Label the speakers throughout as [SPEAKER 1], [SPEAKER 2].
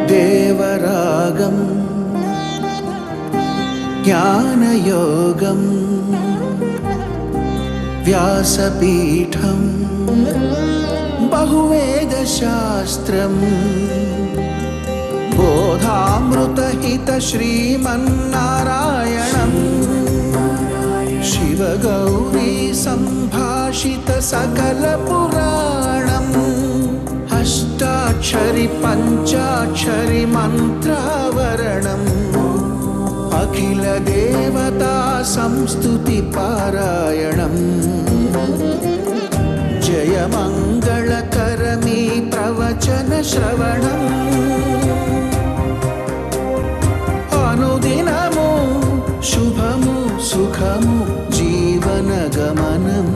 [SPEAKER 1] దేవరాగం జ్ఞానయోగం వ్యాసపీఠం బహువేదశాస్త్రం బోధామృతహిత శ్రీమన్నారాయణం శివగౌరీ సంభాషిత సకల పురాణం అష్టాక్షరి పంచాక్షరి మంత్రావరణం అఖిల దేవతా సంస్తుతి పారాయణం జయ మంగళకరమీ ప్రవచన శ్రవణం అనుదినము శుభము సుఖము జీవన గమనం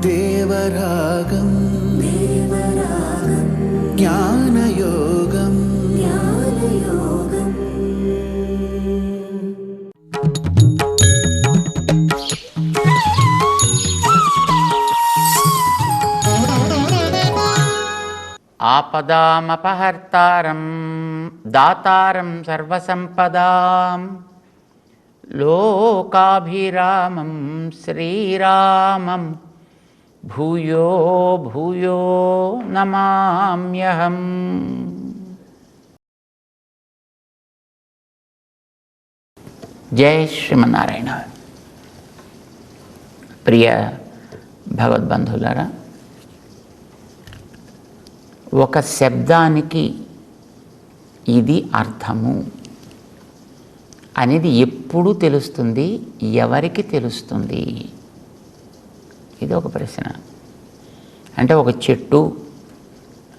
[SPEAKER 1] దేవరాగం జ్ఞానయోగం
[SPEAKER 2] ఆపదామపహర్తారం దాతారం సర్వసంపదాం లోకాభిరామం శ్రీరామం భూయో భూయో నమామ్యహం. జై శ్రీమన్నారాయణ. ప్రియ భగవద్బంధువులారా, ఒక శబ్దానికి ఇది అర్థము అనేది ఎప్పుడు తెలుస్తుంది, ఎవరికి తెలుస్తుంది? ఇది ఒక ప్రశ్న. అంటే ఒక చెట్టు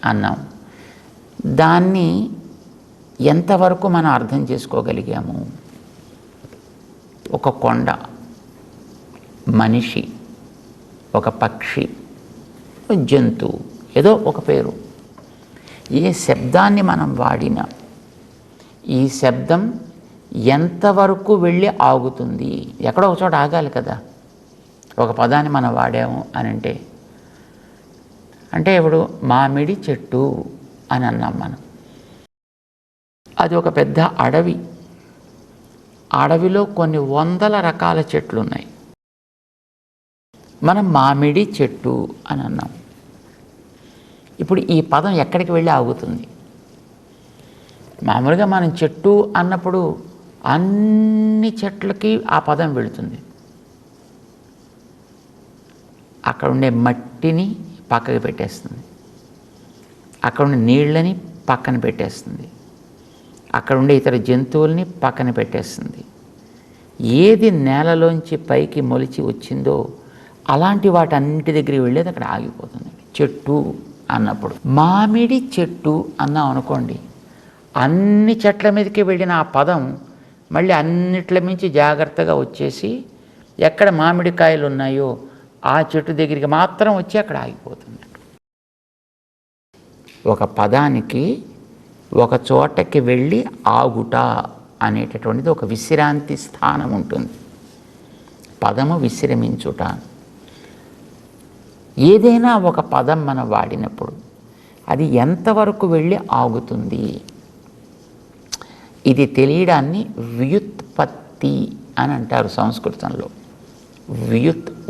[SPEAKER 2] అన్నాం, దాన్ని ఎంతవరకు మనం అర్థం చేసుకోగలిగాము? ఒక కొండ, మనిషి, ఒక పక్షి, జంతువు, ఏదో ఒక పేరు. ఏ శబ్దాన్ని మనం వాడినా ఈ శబ్దం ఎంతవరకు వెళ్ళి ఆగుతుంది? ఎక్కడో ఒక చోట ఆగాలి కదా. ఒక పదాన్ని మనం వాడాము అని అంటే ఇప్పుడు మామిడి చెట్టు అని అన్నాం మనం. అది ఒక పెద్ద అడవి. అడవిలో కొన్ని వందల రకాల చెట్లు ఉన్నాయి. మనం మామిడి చెట్టు అని అన్నాం. ఇప్పుడు ఈ పదం ఎక్కడికి వెళ్ళి ఆగుతుంది? మామూలుగా మనం చెట్టు అన్నప్పుడు అన్ని చెట్లకి ఆ పదం వెళుతుంది. అక్కడ ఉండే మట్టిని పక్కకి పెట్టేస్తుంది, అక్కడ ఉండే నీళ్ళని పక్కన పెట్టేస్తుంది, అక్కడ ఉండే ఇతర జంతువుల్ని పక్కన పెట్టేస్తుంది. ఏది నేలలోంచి పైకి మొలిచి వచ్చిందో అలాంటి వాటన్నిటి దగ్గరికి వెళ్ళేది అక్కడ ఆగిపోతుంది. చెట్టు అన్నప్పుడు మామిడి చెట్టు అన్నాం అనుకోండి, అన్ని చెట్ల మీదకి వెళ్ళిన ఆ పదం మళ్ళీ అన్నిట్ల మించి జాగ్రత్తగా వచ్చేసి ఎక్కడ మామిడికాయలు ఉన్నాయో ఆ చెట్టు దగ్గరికి మాత్రం వచ్చి అక్కడ ఆగిపోతుంది. ఒక పదానికి ఒక చోటకి వెళ్ళి ఆగుట అనేటటువంటిది ఒక విశ్రాంతి స్థానం ఉంటుంది. పదము విశ్రమించుట. ఏదైనా ఒక పదం మనం వాడినప్పుడు అది ఎంతవరకు వెళ్ళి ఆగుతుంది? ఇది తెలియడాన్ని వ్యుత్పత్తి అని అంటారు సంస్కృతంలో.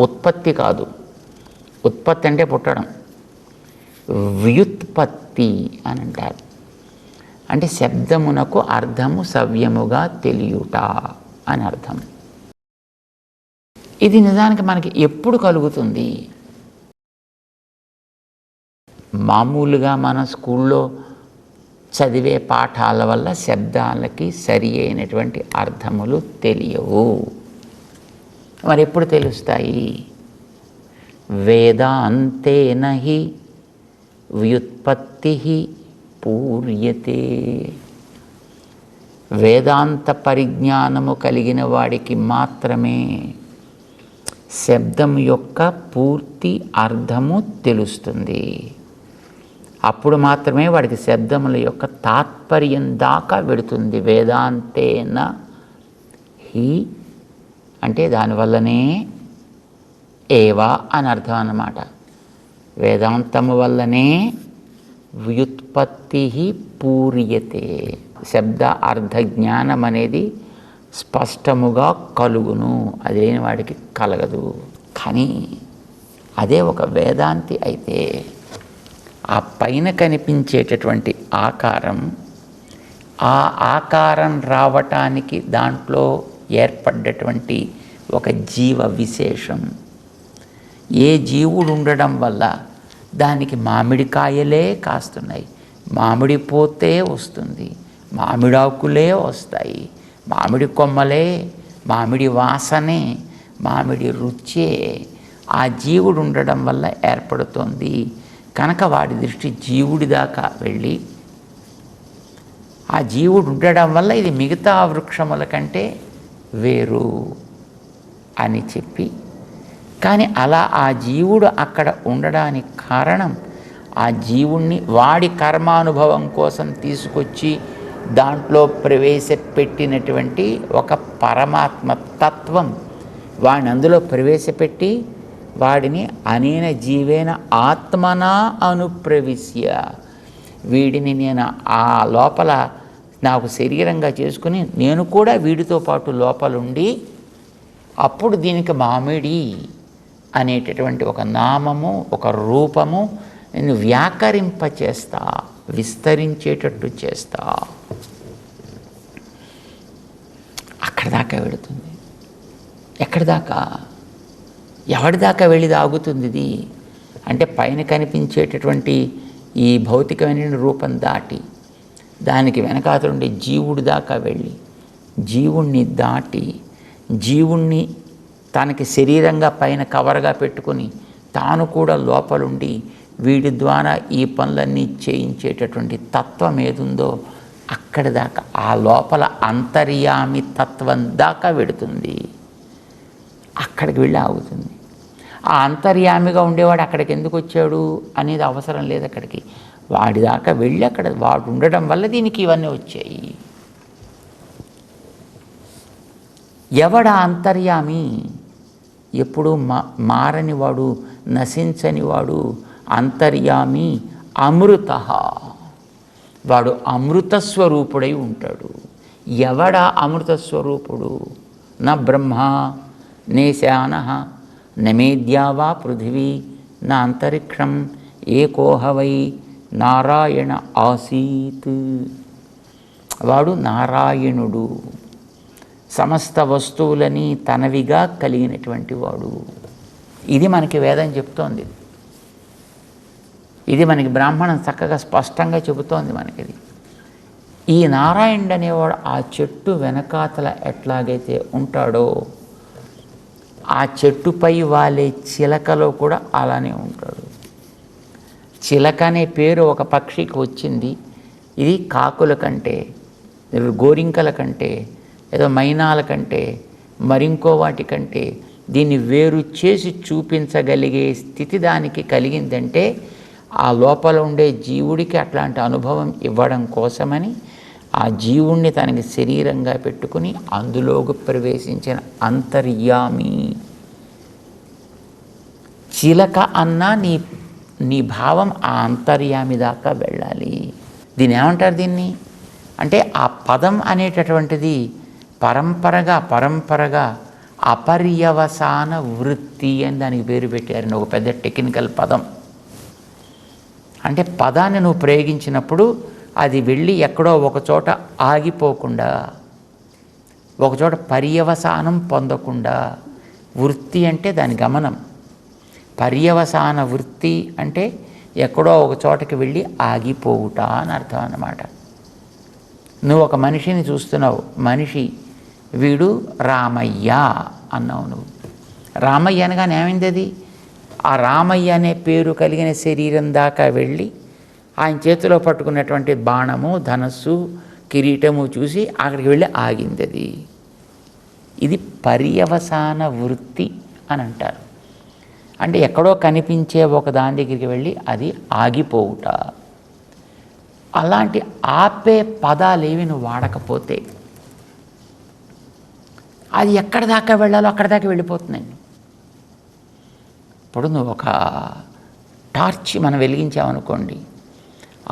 [SPEAKER 2] ఉత్పత్తి కాదు, ఉత్పత్తి అంటే పుట్టడం. వ్యుత్పత్తి అని అంటారు. అంటే శబ్దమునకు అర్థము సవ్యముగా తెలియుట అని అర్థం. ఇది నిజానికి మనకి ఎప్పుడు కలుగుతుంది? మామూలుగా మన స్కూల్లో చదివే పాఠాల వల్ల శబ్దాలకి సరి అయినటువంటి అర్థములు తెలియవు. మరి ఎప్పుడు తెలుస్తాయి? వేదాంతేన హి వ్యుత్పత్తి పూర్యతే. వేదాంత పరిజ్ఞానము కలిగిన వాడికి మాత్రమే శబ్దం యొక్క పూర్తి అర్థము తెలుస్తుంది. అప్పుడు మాత్రమే వాడికి శబ్దముల యొక్క తాత్పర్యం దాకా వెడుతుంది. వేదాంతేన హి అంటే దానివల్లనే ఏవా అని అర్థం అన్నమాట. వేదాంతము వల్లనే వ్యుత్పత్తి పూర్యతే, శబ్ద అర్థ జ్ఞానం అనేది స్పష్టముగా కలుగును, అది లేని వాడికి కలగదు. కానీ అదే ఒక వేదాంతి అయితే ఆ పైన కనిపించేటటువంటి ఆకారం, ఆ ఆకారం రావటానికి దాంట్లో ఏర్పడ్డటువంటి ఒక జీవ విశేషం, ఏ జీవుడు ఉండడం వల్ల దానికి మామిడికాయలే కాస్తున్నాయి, మామిడి పోతే వస్తుంది, మామిడాకులే వస్తాయి, మామిడి కొమ్మలే, మామిడి వాసనే, మామిడి రుచే ఆ జీవుడు ఉండడం వల్ల ఏర్పడుతోంది. కనుక వాడి దృష్టి జీవుడి దాకా వెళ్ళి ఆ జీవుడు ఉండడం వల్ల ఇది మిగతా వృక్షముల కంటే వేరు అని చెప్పి, కానీ అలా ఆ జీవుడు అక్కడ ఉండడానికి కారణం ఆ జీవుణ్ణి వాడి కర్మానుభవం కోసం తీసుకొచ్చి దాంట్లో ప్రవేశపెట్టినటువంటి ఒక పరమాత్మ తత్వం, వాడిని అందులో ప్రవేశపెట్టి వాడిని అనేన జీవేన ఆత్మనా అనుప్రవిశ్య, వీడిని నేను ఆ లోపల నాకు శరీరంగా చేసుకుని నేను కూడా వీడితో పాటు లోపలుండి అప్పుడు దీనికి మామిడి అనేటటువంటి ఒక నామము, ఒక రూపము నేను వ్యాకరింపచేస్తా, విస్తరించేటట్టు చేస్తా. అక్కడి దాకా వెళుతుంది. ఎక్కడి దాకా, ఎవడి దాకా వెళ్ళి ఆగుతుంది ఇది అంటే పైన కనిపించేటటువంటి ఈ భౌతికమైన రూపం దాటి దానికి వెనకాతలుండే జీవుడి దాకా వెళ్ళి జీవుణ్ణి దాటి జీవుణ్ణి తనకి శరీరంగా పైన కవర్గా పెట్టుకుని తాను కూడా లోపలుండి వీడి ద్వారా ఈ పనులన్నీ చేయించేటటువంటి తత్వం ఏదుందో అక్కడి దాకా, ఆ లోపల అంతర్యామి తత్వం దాకా వెడుతుంది. అక్కడికి వెళ్ళి ఆగుతుంది. ఆ అంతర్యామిగా ఉండేవాడు అక్కడికి ఎందుకు వచ్చాడు అనేది అవసరం లేదు. అక్కడికి వాడి దాకా వెళ్ళి అక్కడ వాడు ఉండడం వల్ల దీనికి ఇవన్నీ వచ్చాయి. ఎవడ అంతర్యామి, ఎప్పుడు మారనివాడు, నశించనివాడు అంతర్యామి అమృత, వాడు అమృతస్వరూపుడై ఉంటాడు. ఎవడ అమృతస్వరూపుడు? నా బ్రహ్మ నేశాన నమేద్యావా పృథివీ నా అంతరిక్షం ఏకోహవై నారాయణ ఆసీత్, వాడు నారాయణుడు, సమస్త వస్తువులని తనవిగా కలిగినటువంటి వాడు. ఇది మనకి వేదం చెప్తోంది. ఇది మనకి బ్రాహ్మణం చక్కగా స్పష్టంగా చెబుతోంది మనకిది. ఈ నారాయణుడు అనేవాడు ఆ చెట్టు వెనకాతల ఎట్లాగైతే ఉంటాడో ఆ చెట్టుపై వాలే చిలకలో కూడా అలానే ఉంటాడు. చిలక అనే పేరు ఒక పక్షికి వచ్చింది. ఇది కాకుల కంటే, గోరింకల కంటే, ఏదో మైనాల కంటే, మరింకో వాటి కంటే దీన్ని వేరు చేసి చూపించగలిగే స్థితి దానికి కలిగిందంటే ఆ లోపల ఉండే జీవుడికి అట్లాంటి అనుభవం ఇవ్వడం కోసమని ఆ జీవుణ్ణి తనకి శరీరంగా పెట్టుకుని అందులోకి ప్రవేశించిన అంతర్యామి. చిలక అన్నా నీ భావం ఆ అంతర్యామి దాకా వెళ్ళాలి. దీన్ని ఏమంటారు? దీన్ని అంటే ఆ పదం అనేటటువంటిది పరంపరగా అపర్యవసాన వృత్తి అని దానికి పేరు పెట్టారని ఒక పెద్ద టెక్నికల్ పదం. అంటే పదాన్ని నువ్వు ప్రయోగించినప్పుడు అది వెళ్ళి ఎక్కడో ఒకచోట ఆగిపోకుండా, ఒకచోట పర్యవసానం పొందకుండా, వృత్తి అంటే దాని గమనం, పర్యవసాన వృత్తి అంటే ఎక్కడో ఒక చోటకి వెళ్ళి ఆగిపోవుట అని అర్థం అన్నమాట. నువ్వు ఒక మనిషిని చూస్తున్నావు, మనిషి వీడు రామయ్య అన్నావు. నువ్వు రామయ్య అనగానే ఏమైంది? అది ఆ రామయ్య అనే పేరు కలిగిన శరీరం దాకా వెళ్ళి ఆయన చేతిలో పట్టుకున్నటువంటి బాణము, ధనస్సు, కిరీటము చూసి అక్కడికి వెళ్ళి ఆగింది. అది ఇది పర్యవసాన వృత్తి అని అంటారు. అంటే ఎక్కడో కనిపించే ఒక దాని దగ్గరికి వెళ్ళి అది ఆగిపోవుట. అలాంటి ఆపే పదాలేవి నువ్వు వాడకపోతే అది ఎక్కడి దాకా వెళ్ళాలో అక్కడి దాకా వెళ్ళిపోతున్నాయి. ఇప్పుడు నువ్వు ఒక టార్చ్ మనం వెలిగించామనుకోండి,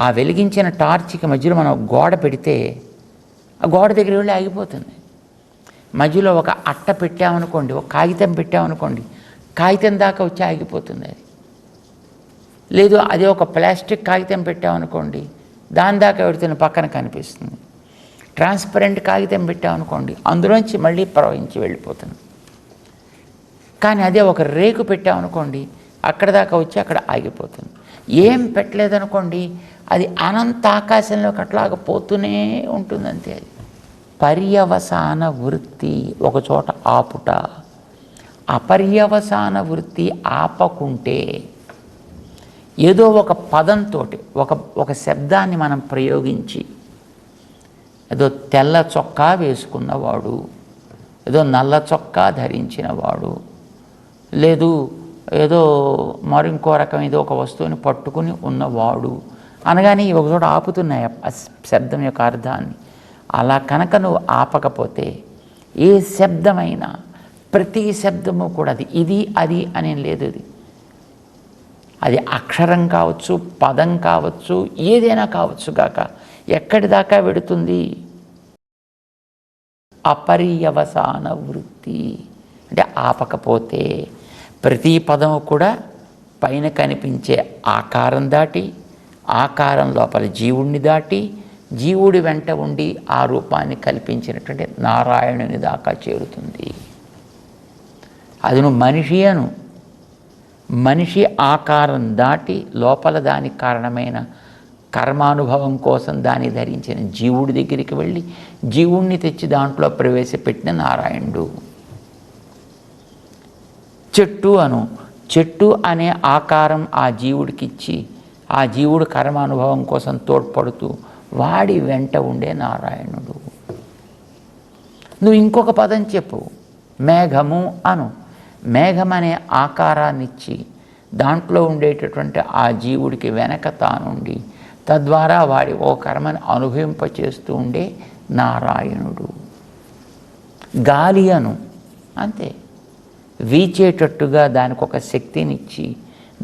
[SPEAKER 2] ఆ వెలిగించిన టార్చ్కి మధ్యలో మనం గోడ పెడితే ఆ గోడ దగ్గర వెళ్ళి ఆగిపోతుంది. మధ్యలో ఒక అట్ట పెట్టామనుకోండి, ఒక కాగితం పెట్టామనుకోండి, కాగితం దాకా వచ్చి ఆగిపోతుంది అది. లేదు అదే ఒక ప్లాస్టిక్ కాగితం పెట్టామనుకోండి, దాని దాకా పెడుతున్న పక్కన కనిపిస్తుంది. ట్రాన్స్పరెంట్ కాగితం పెట్టామనుకోండి, అందులోంచి మళ్ళీ ప్రవహించి వెళ్ళిపోతుంది. కానీ అదే ఒక రేకు పెట్టామనుకోండి, అక్కడ దాకా వచ్చి అక్కడ ఆగిపోతుంది. ఏం పెట్టలేదనుకోండి, అది అనంత ఆకాశంలోకి అట్లాగా పోతూనే ఉంటుంది, అంతే. అది పర్యవసాన వృత్తి, ఒకచోట ఆపుట. అపర్యవసాన వృత్తి ఆపకుంటే ఏదో ఒక పదంతో ఒక శబ్దాన్ని మనం ప్రయోగించి, ఏదో తెల్ల చొక్కా వేసుకున్నవాడు, ఏదో నల్ల చొక్కా ధరించినవాడు, లేదు ఏదో మరింకో రకం ఏదో ఒక వస్తువుని పట్టుకుని ఉన్నవాడు అనగానే ఒక చోట ఆపుతున్నాయి ఆ శబ్దం యొక్క అర్థాన్ని. అలా కనుక నువ్వు ఆపకపోతే ఏ శబ్దమైనా, ప్రతి శబ్దము కూడా ఇది అది అని లేదు. అది అక్షరం కావచ్చు, పదం కావచ్చు, ఏదైనా కావచ్చు కాక ఎక్కడి దాకా వెడుతుంది? అపర్యవసాన వృత్తి అంటే ఆపకపోతే ప్రతి పదము కూడా పైన కనిపించే ఆకారం దాటి, ఆకారం లోపల జీవుణ్ణి దాటి, జీవుడి వెంట ఉండి ఆ రూపాన్ని కల్పించినటువంటి నారాయణుని దాకా చేరుతుంది. అది నువ్వు మనిషి అను, మనిషి ఆకారం దాటి లోపల దానికి కారణమైన కర్మానుభవం కోసం దాన్ని ధరించిన జీవుడి దగ్గరికి వెళ్ళి జీవుణ్ణి తెచ్చి దాంట్లో ప్రవేశపెట్టిన నారాయణుడు. చెట్టు అను, చెట్టు అనే ఆకారం ఆ జీవుడికి ఇచ్చి ఆ జీవుడు కర్మానుభవం కోసం తోడ్పడుతూ వాడి వెంట ఉండే నారాయణుడు. నువ్వు ఇంకొక పదం చెప్పు, మేఘము అను. మేఘం అనే ఆకారాన్ని ఇచ్చి దాంట్లో ఉండేటటువంటి ఆ జీవుడికి వెనక తానుండి తద్వారా వాడి ఓ కర్మని అనుభవింపచేస్తూ ఉండే నారాయణుడు. గాలి అను, అంతే. వీచేటట్టుగా దానికి ఒక శక్తినిచ్చి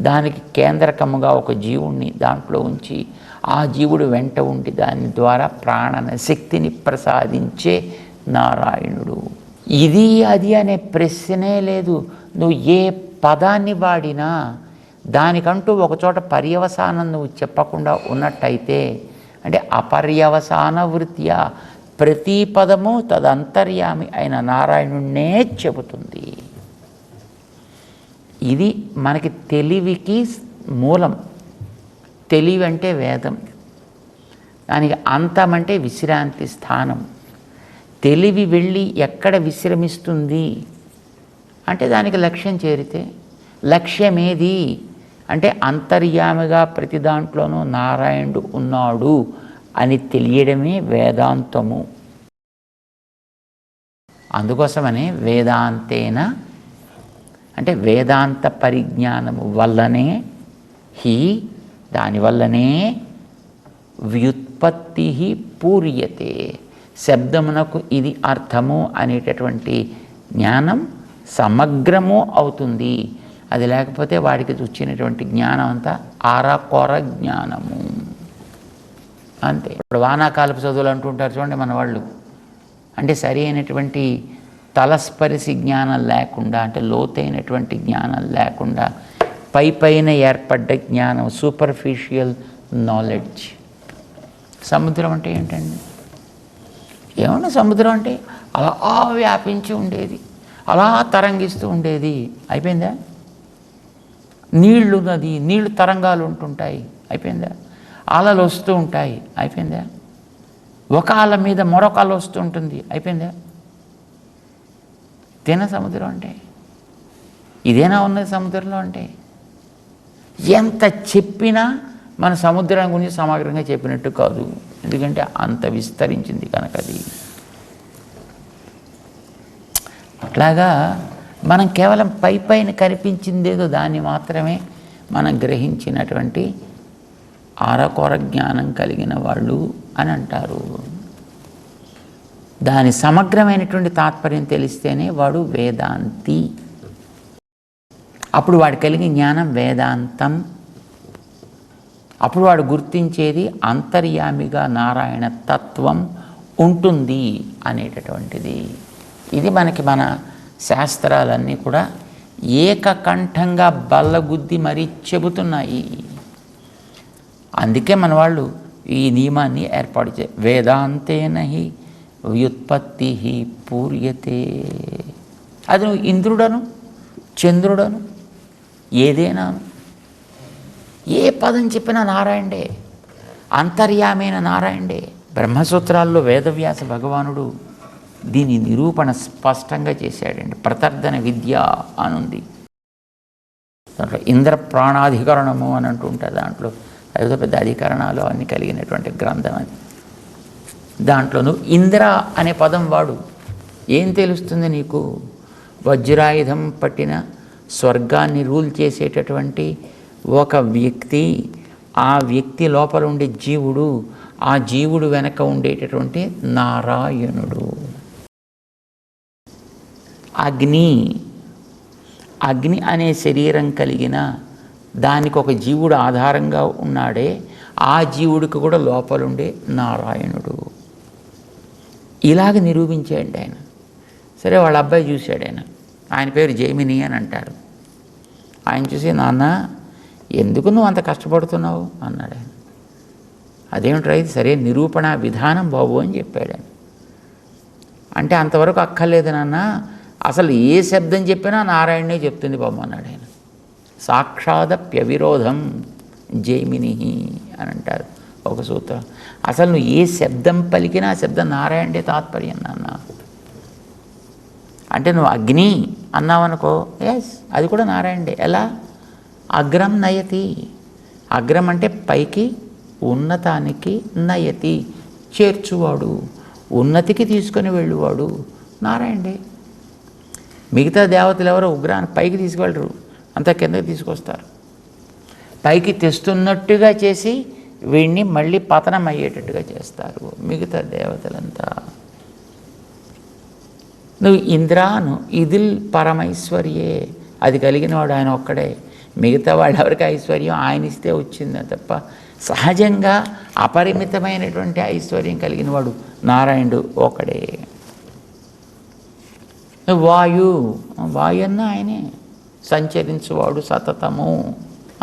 [SPEAKER 2] దానికి కేంద్రకముగా ఒక జీవుణ్ణి దాంట్లో ఉంచి ఆ జీవుడు వెంట ఉండి దాని ద్వారా ప్రాణన శక్తిని ప్రసాదించే నారాయణుడు. ఇది అది అనే ప్రశ్నే లేదు. నువ్వు ఏ పదాన్ని వాడినా దానికంటూ ఒకచోట పర్యవసానం నువ్వు చెప్పకుండా ఉన్నట్టయితే, అంటే అపర్యవసాన వృత్యా ప్రతి పదము తదంతర్యామి అయిన నారాయణుణ్ణే చెబుతుంది. ఇది మనకి తెలివికి మూలం. తెలివి అంటే వేదం, దానికి అంతం అంటే విశ్రాంతి స్థానం. తెలివి వెళ్ళి ఎక్కడ విశ్రమిస్తుంది అంటే దానికి లక్ష్యం చేరితే. లక్ష్యమేది అంటే అంతర్యామిగా ప్రతి దాంట్లోనూ నారాయణుడు ఉన్నాడు అని తెలియడమే వేదాంతము. అందుకోసమనే వేదాంతేన అంటే వేదాంత పరిజ్ఞానము వల్లనే దానివల్లనే వ్యుత్పత్తి పూర్యతే, శబ్దమునకు ఇది అర్థము అనేటటువంటి జ్ఞానం సమగ్రము అవుతుంది. అది లేకపోతే వాడికి వచ్చినటువంటి జ్ఞానం అంతా ఆరకొర జ్ఞానము అంతే. ఇప్పుడు వానాకాలపు చదువులు అంటుంటారు చూడండి మన వాళ్ళు. అంటే సరి అయినటువంటి తలస్పరిశి జ్ఞానం లేకుండా, అంటే లోతైనటువంటి జ్ఞానం లేకుండా పైన ఏర్పడ్డ జ్ఞానం, సూపర్ఫిషియల్ నాలెడ్జ్. సముద్రం అంటే ఏంటండి? ఏమన్నా సముద్రం అంటే అలా వ్యాపించి ఉండేది, అలా తరంగిస్తూ ఉండేది, అయిపోయిందా? నీళ్లు నది, నీళ్లు తరంగాలు ఉంటుంటాయి, అయిపోయిందా? అలలు వస్తూ ఉంటాయి, అయిపోయిందా? ఒక అల మీద మరొక అల వస్తూ ఉంటుంది, అయిపోయిందా? ఇదేనా సముద్రం అంటే? ఇదేనా ఉన్నది సముద్రంలో అంటే? ఎంత చెప్పినా మన సముద్రం గురించి సమగ్రంగా చెప్పినట్టు కాదు, ఎందుకంటే అంత విస్తరించింది కనుక అది. అట్లాగా మనం కేవలం పైన కనిపించిందేదో దాన్ని మాత్రమే మనం గ్రహించినటువంటి ఆరకొర జ్ఞానం కలిగిన వాళ్ళు అని అంటారు. దాని సమగ్రమైనటువంటి తాత్పర్యం తెలిస్తేనే వాడు వేదాంతి. అప్పుడు వాడు కలిగిన జ్ఞానం వేదాంతం అప్పుడు వాడు గుర్తించేది అంతర్యామిగా నారాయణ తత్వం ఉంటుంది అనేటటువంటిది. ఇది మనకి మన శాస్త్రాలన్నీ కూడా ఏకకంఠంగా బల్లగుద్ది మరీ చెబుతున్నాయి. అందుకే మన వాళ్ళు ఈ నియమాన్ని ఏర్పాటు వేదాంతేన హి వ్యుత్పత్తి పూర్యతే. అది నువ్వు ఇంద్రుడను చంద్రుడను ఏదైనా ఏ పదం చెప్పినా నారాయణుడే, అంతర్యామైన నారాయణుడే. బ్రహ్మసూత్రాల్లో వేదవ్యాస భగవానుడు దీని నిరూపణ స్పష్టంగా చేశాడండి. ప్రతర్ధన విద్య అనుంది దాంట్లో. ఇంద్ర ప్రాణాధికరణము అని అంటుంటారు. దాంట్లో అదేదో పెద్ద అధికరణాలు అన్నీ కలిగినటువంటి గ్రంథం అది. దాంట్లో నువ్వు ఇంద్ర అనే పదం వాడు, ఏం తెలుస్తుంది నీకు? వజ్రాయుధం పట్టిన స్వర్గాన్ని రూల్ చేసేటటువంటి ఒక వ్యక్తి, ఆ వ్యక్తి లోపల ఉండే జీవుడు, ఆ జీవుడు వెనక ఉండేటటువంటి నారాయణుడు. అగ్ని అనే శరీరం కలిగిన దానికి ఒక జీవుడు ఆధారంగా ఉన్నాడే, ఆ జీవుడికి కూడా లోపలుండే నారాయణుడు. ఇలాగ నిరూపించాడు ఆయన. సరే, వాళ్ళ అబ్బాయి చూశాడు. ఆయన పేరు జైమిని అని అంటారు. ఆయన చూసి, నాన్న ఎందుకు నువ్వు అంత కష్టపడుతున్నావు అన్నాడు ఆయన. అదేమిట్రా ఇది? సరే, నిరూపణ విధానం బాబు అని చెప్పాడు ఆయన. అంటే అంతవరకు అక్కర్లేదు నాన్న, అసలు ఏ శబ్దం చెప్పినా నారాయణనే చెప్తుంది బాబు అన్నాడు ఆయన. సాక్షాదప్యవిరోధం జైమిని అని అంటారు ఒక సూత్రం. అసలు నువ్వు ఏ శబ్దం పలికినా ఆ శబ్దం నారాయణే తాత్పర్యం నాన్న. అంటే నువ్వు అగ్ని అన్నావనుకో, ఎస్ అది కూడా నారాయణే. ఎలా? అగ్రం నయతి. అగ్రం అంటే పైకి, ఉన్నతానికి, నయతి చేర్చువాడు, ఉన్నతికి తీసుకొని వెళ్ళువాడు నారాయణే. మిగతా దేవతలు ఎవరో ఉగ్రాన్ని పైకి తీసుకువెళ్ళరు, అంతా కిందకి తీసుకొస్తారు. పైకి తెస్తున్నట్టుగా చేసి వీడిని మళ్ళీ పతనం అయ్యేటట్టుగా చేస్తారు మిగతా దేవతలంతా. నువ్వు ఇంద్రాను ఇదిల్ పరమైశ్వర్యే, అది కలిగిన వాడు ఆయన ఒక్కడే. మిగతా వాళ్ళు ఎవరికి ఐశ్వర్యం ఆయన ఇస్తే వచ్చిందే తప్ప సహజంగా అపరిమితమైనటువంటి ఐశ్వర్యం కలిగిన వాడు నారాయణుడు ఒకడే. వాయు అన్న ఆయనే, సంచరించువాడు సతతము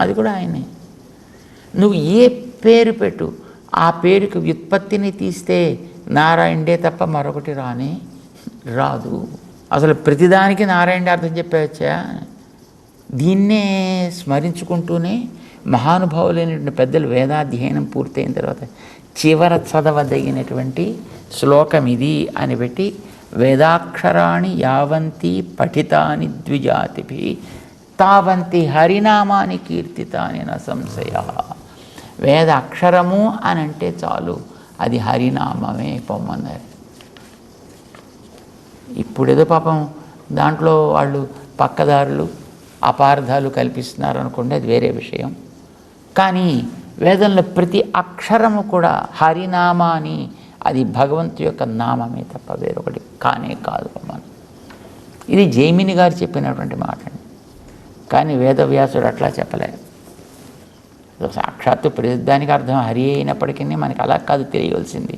[SPEAKER 2] అది కూడా ఆయనే. నువ్వు ఏ పేరు పెట్టు, ఆ పేరుకి వ్యుత్పత్తిని తీస్తే నారాయణుడే తప్ప మరొకటి రాదు. అసలు ప్రతిదానికి నారాయణుడే అర్థం చెప్పవచ్చా? దీన్నే స్మరించుకుంటూనే మహానుభావులైనటువంటి పెద్దలు వేదాధ్యయనం పూర్తయిన తర్వాత చివర చదవదగినటువంటి శ్లోకం ఇది అని పెట్టి, వేదాక్షరాణి యావంతి పఠితాని ద్విజాతిభి తావంతి హరినామాని కీర్తితాని న సంశయ. వేద అక్షరము అని అంటే చాలు, అది హరినామమే పొమ్మన్నారు. ఇప్పుడేదో పాపం దాంట్లో వాళ్ళు పక్కదారులు అపార్థాలు కల్పిస్తున్నారు అనుకోండి, అది వేరే విషయం. కానీ వేదంలో ప్రతి అక్షరము కూడా హరినామాని, అది భగవంతు యొక్క నామమే తప్ప వేరొకటి కానే కాదు. మనం ఇది జైమిని గారు చెప్పినటువంటి మాట అండి. కానీ వేదవ్యాసుడు అట్లా చెప్పలేదు. సాక్షాత్తు ప్రతిదానికి అర్థం హరి అయినప్పటికీ మనకి అలా కాదు తెలియవలసింది.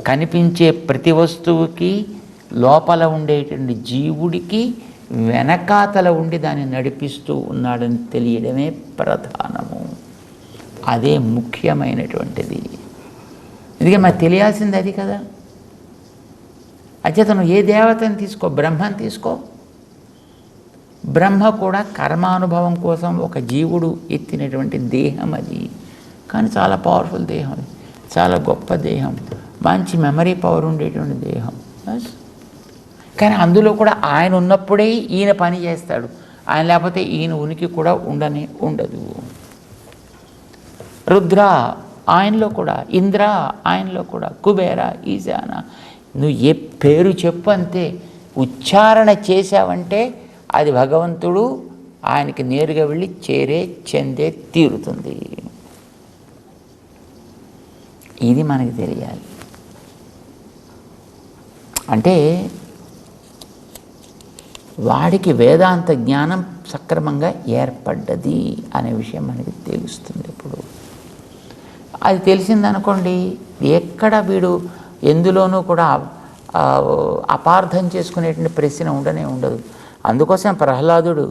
[SPEAKER 2] కనిపించే ప్రతి వస్తువుకి లోపల ఉండేటువంటి జీవుడికి వెనకాతల ఉండి దాన్ని నడిపిస్తూ ఉన్నాడని తెలియడమే ప్రధానము. అదే ముఖ్యమైనటువంటిది. ఎందుకంటే మనకు తెలియాల్సింది అది కదా. అచేతను ఏ దేవతని తీసుకో, బ్రహ్మని తీసుకో. బ్రహ్మ కూడా కర్మానుభవం కోసం ఒక జీవుడు ఎత్తినటువంటి దేహం అది. కానీ చాలా పవర్ఫుల్ దేహం, చాలా గొప్ప దేహం, మంచి మెమరీ పవర్ ఉండేటువంటి దేహం. కానీ అందులో కూడా ఆయన ఉన్నప్పుడే ఈయన పని చేస్తాడు. ఆయన లేకపోతే ఈయన ఉనికి కూడా ఉండదు. రుద్ర ఆయనలో కూడా, ఇంద్ర ఆయనలో కూడా, కుబేర, ఈశాన, నువ్వు ఏ పేరు చెప్పు అంతే. ఉచ్చారణ చేశావంటే అది భగవంతుడు ఆయనకి నేరుగా వెళ్ళి చెందే తీరుతుంది. ఇది మనకి తెలియాలి. అంటే వాడికి వేదాంత జ్ఞానం సక్రమంగా ఏర్పడ్డది అనే విషయం మనకి తెలుస్తుంది. ఇప్పుడు అది తెలిసిందనుకోండి, ఎక్కడ వీడు ఎందులోనూ కూడా అపార్థం చేసుకునేటువంటి ప్రశ్న ఉండనే ఉండదు. అందుకోసం ప్రహ్లాదుడు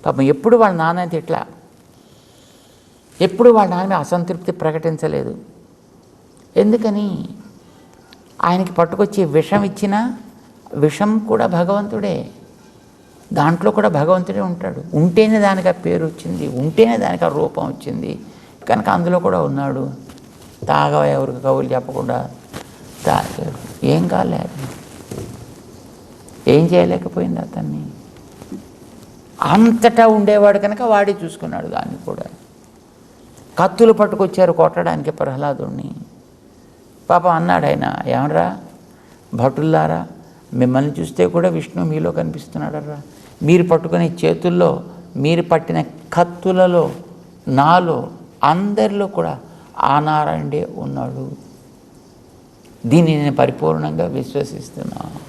[SPEAKER 2] పాపం ఎప్పుడు వాళ్ళ నాన్న తిట్లా, ఎప్పుడు వాళ్ళ నాన్న అసంతృప్తి ప్రకటించలేదు. ఎందుకని? ఆయనకి పట్టుకొచ్చి విషం ఇచ్చినా విషం కూడా భగవంతుడే, దాంట్లో కూడా భగవంతుడే ఉంటాడు. ఉంటేనే దానికి ఆ పేరు వచ్చింది, ఉంటేనే దానికి ఆ రూపం వచ్చింది కనుక అందులో కూడా ఉన్నాడు. తాగవ ఎవరికి కవులు చెప్పకుండా తాగాడు. ఏం కాలేదు, ఏం చేయలేకపోయింది అతన్ని. అంతటా ఉండేవాడు కనుక వాడే చూసుకున్నాడు దాన్ని కూడా. కత్తులు పట్టుకొచ్చారు కొట్టడానికి ప్రహ్లాదుడిని. పాపం అన్నాడు ఆయన, ఏమరా భటుల్లారా, మిమ్మల్ని చూస్తే కూడా విష్ణు మీలో కనిపిస్తున్నాడరా. మీరు పట్టుకునే చేతుల్లో, మీరు పట్టిన కత్తులలో, నాలో, అందరిలో కూడా ఆ నారాయణుడే ఉన్నాడు. దీన్ని నేను పరిపూర్ణంగా విశ్వసిస్తున్నాను.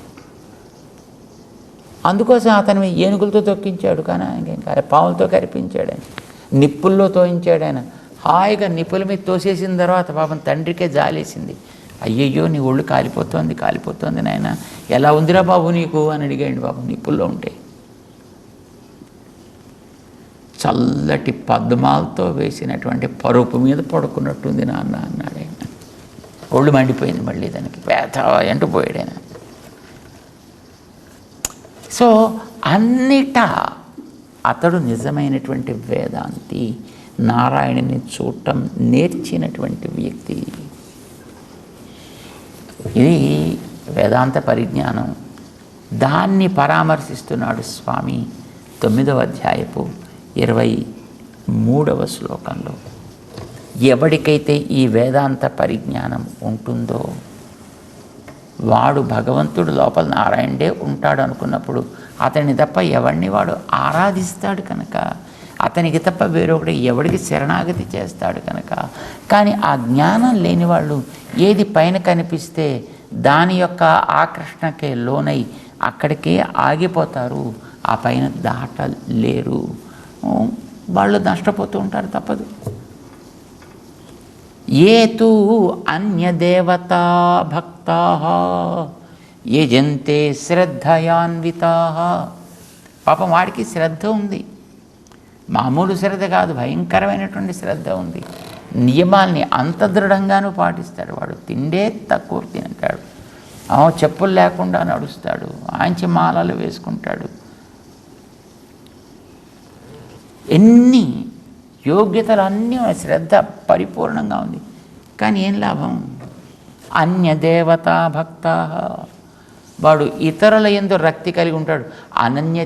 [SPEAKER 2] అందుకోసం అతను ఏనుగులతో తొక్కించాడు, కానీ ఆయన పాములతో కరిపించాడు, ఆయన నిప్పుల్లో తోయించాడు. ఆయన హాయిగా నిప్పుల మీద తోసేసిన తర్వాత పాపం తండ్రికే జాలేసింది. అయ్యయ్యో నీ ఒళ్ళు కాలిపోతోంది, కాలిపోతోంది నాయన, ఎలా ఉందిరా బాబు నీకు అని అడిగాడు. పాపం నిప్పుల్లో ఉంటే చల్లటి పద్మాలతో వేసినటువంటి పరుపు మీద పడుకున్నట్టుంది నాన్న అన్నాడు ఆయన. ఒళ్ళు మండిపోయింది మళ్ళీ దానికి, పేద ఎండిపోయాడు ఆయన. సో అన్నిటా అతడు నిజమైనటువంటి వేదాంతి, నారాయణుని చూడటం నేర్చినటువంటి వ్యక్తి. ఇది వేదాంత పరిజ్ఞానం. దాన్ని పరామర్శిస్తున్నాడు స్వామి 9వ అధ్యాయపు 23వ శ్లోకంలో. ఎవడికైతే ఈ వేదాంత పరిజ్ఞానం ఉంటుందో వాడు భగవంతుడు లోపల నారాయణుడే ఉంటాడు అనుకున్నప్పుడు అతన్ని తప్ప ఎవరిని వాడు ఆరాధిస్తాడు కనుక, అతనికి తప్ప వేరొకటి ఎవడికి శరణాగతి చేస్తాడు కనుక. కానీ ఆ జ్ఞానం లేని వాళ్ళు ఏది పైన కనిపిస్తే దాని యొక్క ఆకర్షణకే లోనై అక్కడికే ఆగిపోతారు, ఆ పైన దాటలేరు. వాళ్ళు నష్టపోతూ ఉంటారు, తప్పదు. ఏ తూ అన్యదేవతా భక్తా యజంతే శ్రద్ధయాన్వితా. పాపం వాడికి శ్రద్ధ ఉంది, మామూలు శ్రద్ధ కాదు, భయంకరమైనటువంటి శ్రద్ధ ఉంది. నియమాల్ని అంత దృఢంగానూ పాటిస్తాడు. వాడు తిండే తక్కువ తింటాడు, చెప్పులు లేకుండా నడుస్తాడు, ఆంచి మాలలు వేసుకుంటాడు. ఎన్ని యోగ్యతలు అన్నీ శ్రద్ధ పరిపూర్ణంగా ఉంది. కానీ ఏం లాభం? అన్యదేవతా భక్తా, వాడు ఇతరుల యందు రక్తి కలిగి ఉంటాడు. అనన్య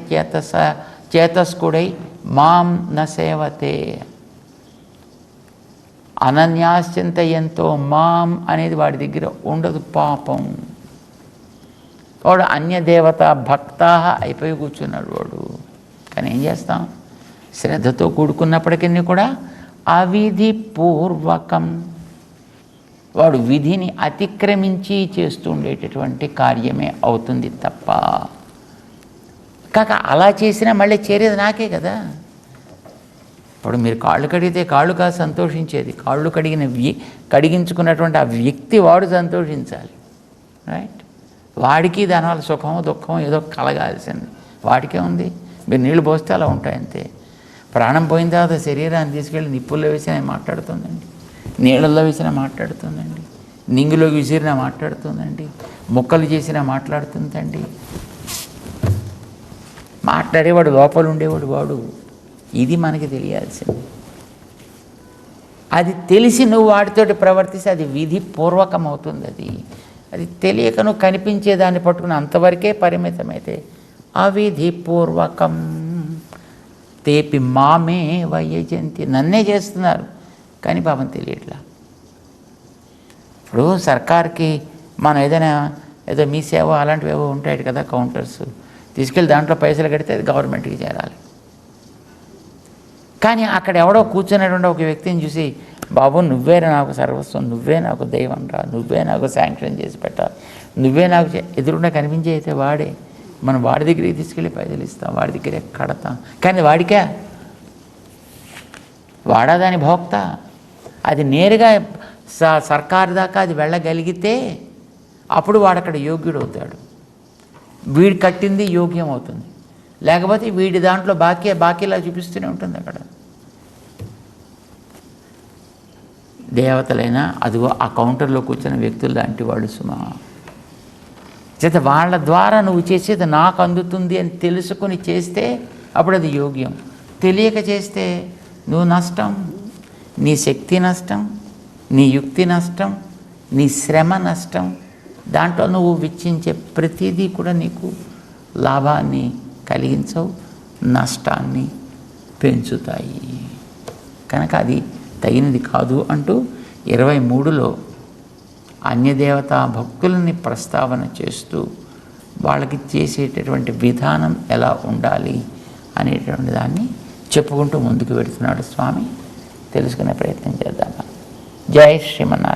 [SPEAKER 2] చేతస్కుడై మాం న సేవతే. అనన్యాశ్చింతయంతో మాం అనేది వాడి దగ్గర ఉండదు. పాపం వాడు అన్యదేవతా భక్తా అయిపోయి కూర్చున్నాడు వాడు. కానీ ఏం చేస్తాం? శ్రద్ధతో కూడుకున్నప్పటికీ కూడా అవిధి పూర్వకం, వాడు విధిని అతిక్రమించి చేస్తూ ఉండేటటువంటి కార్యమే అవుతుంది తప్ప. కాక అలా చేసినా మళ్ళీ చేరేది నాకే కదా. ఇప్పుడు మీరు కాళ్ళు కడిగితే కాళ్ళు కాదు సంతోషించేది, కాళ్ళు కడిగించుకున్నటువంటి ఆ వ్యక్తి వాడు సంతోషించాలి. రైట్? వాడికి దానివల్ల సుఖమో దుఃఖమో ఏదో కలగాల్సింది వాడికే ఉంది. మీరు నీళ్లు పోస్తే అలా ఉంటాయి అంతే. ప్రాణం పోయిన తర్వాత శరీరాన్ని తీసుకెళ్ళి నిప్పుల్లో వేసినా మాట్లాడుతుందండి, నీళ్ళల్లో వేసినా మాట్లాడుతుందండి, నింగిలోకి విసిరినా మాట్లాడుతుందండి, ముక్కలు చేసినా మాట్లాడుతుందండి. మాట్లాడేవాడు లోపల ఉండేవాడు వాడు. ఇది మనకి తెలియాల్సింది. అది తెలిసి నువ్వు వాడితోటి ప్రవర్తిస్తే అది విధి పూర్వకం అవుతుంది. అది తెలియక నువ్వు కనిపించే దాన్ని పట్టుకుని అంతవరకే పరిమితమైతే అవిధి పూర్వకం. తేపి మామే వయజంతి, నన్నే చేస్తున్నారు కానీ పాపం తెలియట్లా. ఇప్పుడు సర్కార్కి మనం ఏదో మీ సేవ అలాంటివి ఏవో ఉంటాయి కదా, కౌంటర్స్ తీసుకెళ్ళి దాంట్లో పైసలు కడితే అది గవర్నమెంట్కి చేరాలి. కానీ అక్కడ ఎవడో కూర్చున్నటువంటి ఒక వ్యక్తిని చూసి, బాబు నువ్వే నాకు సర్వస్వం, నువ్వే నాకు దైవం రా, నువ్వే నాకు శాంక్షన్ చేసి పెట్టాలి, నువ్వే నాకు ఎదురుండా కనిపించే అయితే వాడే, మనం వాడి దగ్గరికి తీసుకెళ్ళి పైసలు ఇస్తాం, వాడి దగ్గరే కడతాం. కానీ వాడికే వాడా దాని భోక్త. అది నేరుగా సర్కారు దాకా అది వెళ్ళగలిగితే అప్పుడు వాడు అక్కడ యోగ్యుడు అవుతాడు. వీడు కట్టింది యోగ్యం అవుతుంది. లేకపోతే వీడి దాంట్లో బాకీలా చూపిస్తూనే ఉంటుంది అక్కడ. దేవతలైనా అదిగో ఆ కౌంటర్లో కూర్చున్న వ్యక్తులు లాంటి వాళ్ళు సుమా. చేత వాళ్ళ ద్వారా నువ్వు చేసేది నాకు అందుతుంది అని తెలుసుకొని చేస్తే అప్పుడు అది యోగ్యం. తెలియక చేస్తే నువ్వు నష్టం, నీ శక్తి నష్టం, నీ యుక్తి నష్టం, నీ శ్రమ నష్టం. దాంట్లో నువ్వు వెచ్చించే ప్రతిదీ కూడా నీకు లాభాన్ని కలిగించవు, నష్టాన్ని పెంచుతాయి. కనుక అది తగినది కాదు అంటూ 23లో అన్యదేవతా భక్తులని ప్రస్తావన చేస్తూ వాళ్ళకి చేసేటటువంటి విధానం ఎలా ఉండాలి అనేటువంటి దాన్ని చెప్పుకుంటూ ముందుకు వెడుతున్నాడు స్వామి. తెలుసుకునే ప్రయత్నం చేద్దాం. జై శ్రీమన్నారాయణ.